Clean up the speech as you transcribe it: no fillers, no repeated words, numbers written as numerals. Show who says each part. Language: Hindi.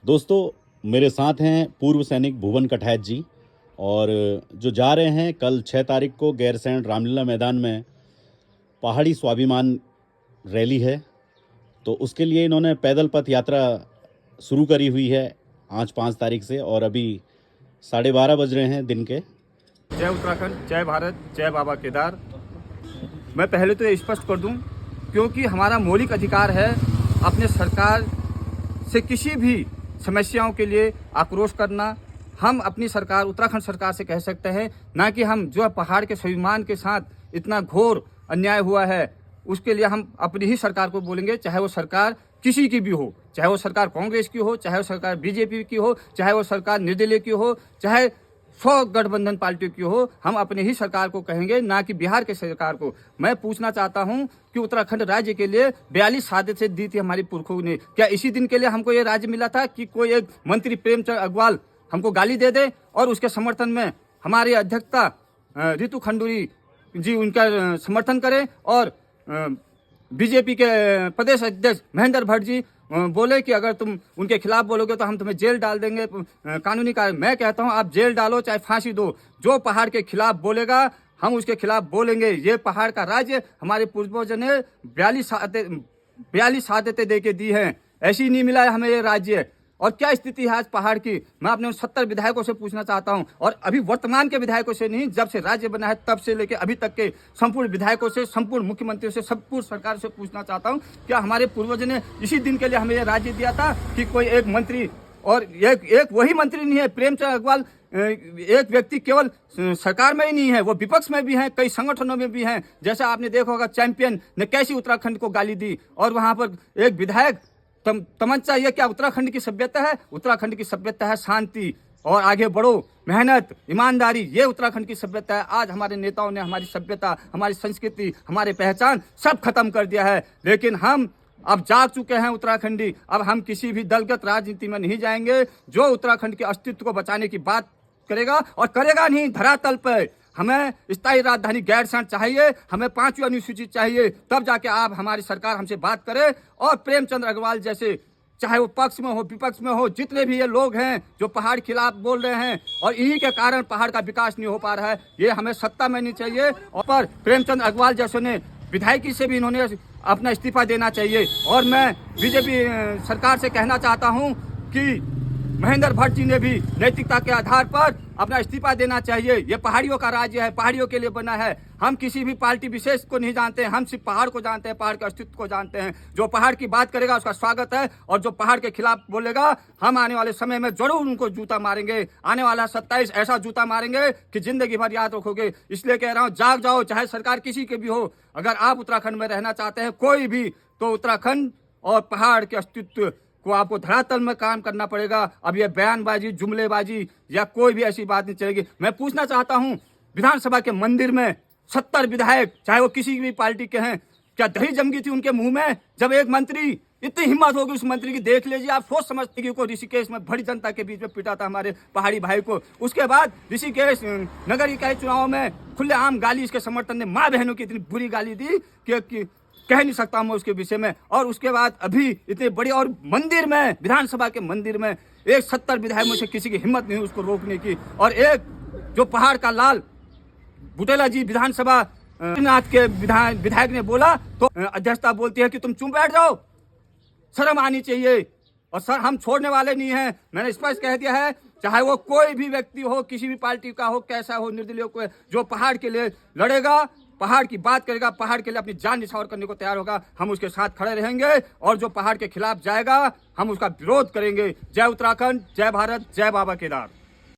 Speaker 1: दोस्तों, मेरे साथ हैं पूर्व सैनिक भुवन कठैत जी और जो जा रहे हैं कल 6 तारीख को गैरसैंण रामलीला मैदान में पहाड़ी स्वाभिमान रैली है। तो उसके लिए इन्होंने पैदल पथ यात्रा शुरू करी हुई है आज 5 तारीख से और अभी 12:30 बज रहे हैं दिन के।
Speaker 2: जय उत्तराखंड, जय भारत, जय बाबा केदार। मैं पहले तो ये स्पष्ट कर दूं, क्योंकि हमारा मौलिक अधिकार है अपने सरकार से किसी भी समस्याओं के लिए आक्रोश करना। हम अपनी सरकार उत्तराखंड सरकार से कह सकते हैं, ना कि हम जो पहाड़ के स्वाभिमान के साथ इतना घोर अन्याय हुआ है उसके लिए हम अपनी ही सरकार को बोलेंगे, चाहे वो सरकार किसी की भी हो, चाहे वो सरकार कांग्रेस की हो, चाहे वो सरकार बीजेपी की हो, चाहे वो सरकार निर्दलीय की हो, चाहे 100 गठबंधन पार्टियों की हो। हम अपनी ही सरकार को कहेंगे, ना कि बिहार के सरकार को। मैं पूछना चाहता हूं कि उत्तराखंड राज्य के लिए 42 शहादतें दी थी हमारी पुरखों ने। क्या इसी दिन के लिए हमको ये राज्य मिला था कि कोई एक मंत्री प्रेमचंद अग्रवाल हमको गाली दे दे और उसके समर्थन में हमारी अध्यक्षता रितु खंडूरी जी उनका समर्थन करें और बीजेपी के प्रदेश अध्यक्ष महेंद्र भट्ट जी बोले कि अगर तुम उनके खिलाफ बोलोगे तो हम तुम्हें जेल डाल देंगे, कानूनी कार्य। मैं कहता हूं आप जेल डालो चाहे फांसी दो, जो पहाड़ के खिलाफ बोलेगा हम उसके खिलाफ बोलेंगे। ये पहाड़ का राज्य हमारे पूर्वजों ने 42 शहादतें दे के दी हैं, ऐसी नहीं मिला है हमें ये राज्य। और क्या स्थिति है आज पहाड़ की, मैं अपने 70 विधायकों से पूछना चाहता हूं, और अभी वर्तमान के विधायकों से नहीं, जब से राज्य बना है तब से लेकर अभी तक के संपूर्ण विधायकों से, संपूर्ण मुख्यमंत्रियों से, संपूर्ण सरकार से पूछना चाहता हूं, क्या हमारे पूर्वजों ने इसी दिन के लिए हमें यह राज्य दिया था कि कोई एक मंत्री, और एक वही मंत्री नहीं है प्रेमचंद अग्रवाल, एक व्यक्ति केवल सरकार में ही नहीं है, वो विपक्ष में भी हैं, कई संगठनों में भी हैं। जैसा आपने देखा होगा चैंपियन ने कैसी उत्तराखंड को गाली दी, और वहां पर एक विधायक तमंचा। ये क्या उत्तराखंड की सभ्यता है? उत्तराखंड की सभ्यता है शांति और आगे बढ़ो, मेहनत, ईमानदारी, ये उत्तराखंड की सभ्यता है। आज हमारे नेताओं ने हमारी सभ्यता, हमारी संस्कृति, हमारी पहचान सब खत्म कर दिया है। लेकिन हम अब जाग चुके हैं उत्तराखंडी, अब हम किसी भी दलगत राजनीति में नहीं जाएंगे। जो उत्तराखंड के अस्तित्व को बचाने की बात करेगा, और करेगा नहीं धरातल पर, हमें स्थायी राजधानी गैरसैंण चाहिए, हमें 5वीं अनुसूची चाहिए, तब जाके आप हमारी सरकार हमसे बात करे। और प्रेमचंद अग्रवाल जैसे, चाहे वो पक्ष में हो विपक्ष में हो, जितने भी ये लोग हैं जो पहाड़ खिलाफ बोल रहे हैं और इन्हीं के कारण पहाड़ का विकास नहीं हो पा रहा है, ये हमें सत्ता में नहीं चाहिए। और पर प्रेमचंद अग्रवाल जैसे ने विधायकी से भी इन्होंने अपना इस्तीफा देना चाहिए। और मैं बीजेपी सरकार से कहना चाहता हूँ कि महेंद्र भट्ट जी ने भी नैतिकता के आधार पर अपना इस्तीफा देना चाहिए। ये पहाड़ियों का राज्य है, पहाड़ियों के लिए बना है। हम किसी भी पार्टी विशेष को नहीं जानते हैं, हम सिर्फ पहाड़ को जानते हैं, पहाड़ के अस्तित्व को जानते हैं। जो पहाड़ की बात करेगा उसका स्वागत है, और जो पहाड़ के खिलाफ बोलेगा हम आने वाले समय में जरूर उनको जूता मारेंगे। आने वाला 27 ऐसा जूता मारेंगे कि जिंदगी भर याद रखोगे। इसलिए कह रहा हूँ, जाग जाओ, चाहे सरकार किसी की भी हो। अगर आप उत्तराखंड में रहना चाहते हैं कोई भी, तो उत्तराखंड और पहाड़ के अस्तित्व को आपको धरातल में काम करना पड़ेगा। अब ये बयानबाजी, जुमलेबाजी या कोई भी ऐसी बात नहीं चलेगी। मैं पूछना चाहता हूं, विधानसभा के मंदिर में 70 विधायक, चाहे वो किसी भी पार्टी के हैं, क्या दही जम गई थी उनके मुंह में जब एक मंत्री, इतनी हिम्मत होगी उस मंत्री की, देख लीजिए आप, सोच समझते कि को ऋषिकेश में बड़ी जनता के बीच में पिटा था हमारे पहाड़ी भाई को। उसके बाद ऋषिकेश नगर इकाई चुनाव में खुलेआम गाली इसके समर्थन ने माँ बहनों की इतनी बुरी गाली दी कि कह नहीं सकता मैं उसके विषय में। और उसके बाद अभी इतने बड़ी, और मंदिर में, विधानसभा के मंदिर में एक 70 विधायकों से किसी की हिम्मत नहीं उसको रोकने की। और एक जो पहाड़ का लाल बुटेला जी विधानसभा नाथ के विधायक ने बोला तो अध्यक्षता बोलती है कि तुम चुप बैठ जाओ, शर्म आनी चाहिए। और सर, हम छोड़ने वाले नहीं हैं, मैंने स्पष्ट कह दिया है, चाहे वो कोई भी व्यक्ति हो, किसी भी पार्टी का हो, कैसा हो, निर्दलीय को, जो पहाड़ के लिए लड़ेगा, पहाड़ की बात करेगा, पहाड़ के लिए अपनी जान निछावर करने को तैयार होगा, हम उसके साथ खड़े रहेंगे। और जो पहाड़ के खिलाफ जाएगा हम उसका विरोध करेंगे। जय उत्तराखंड, जय भारत, जय बाबा केदार।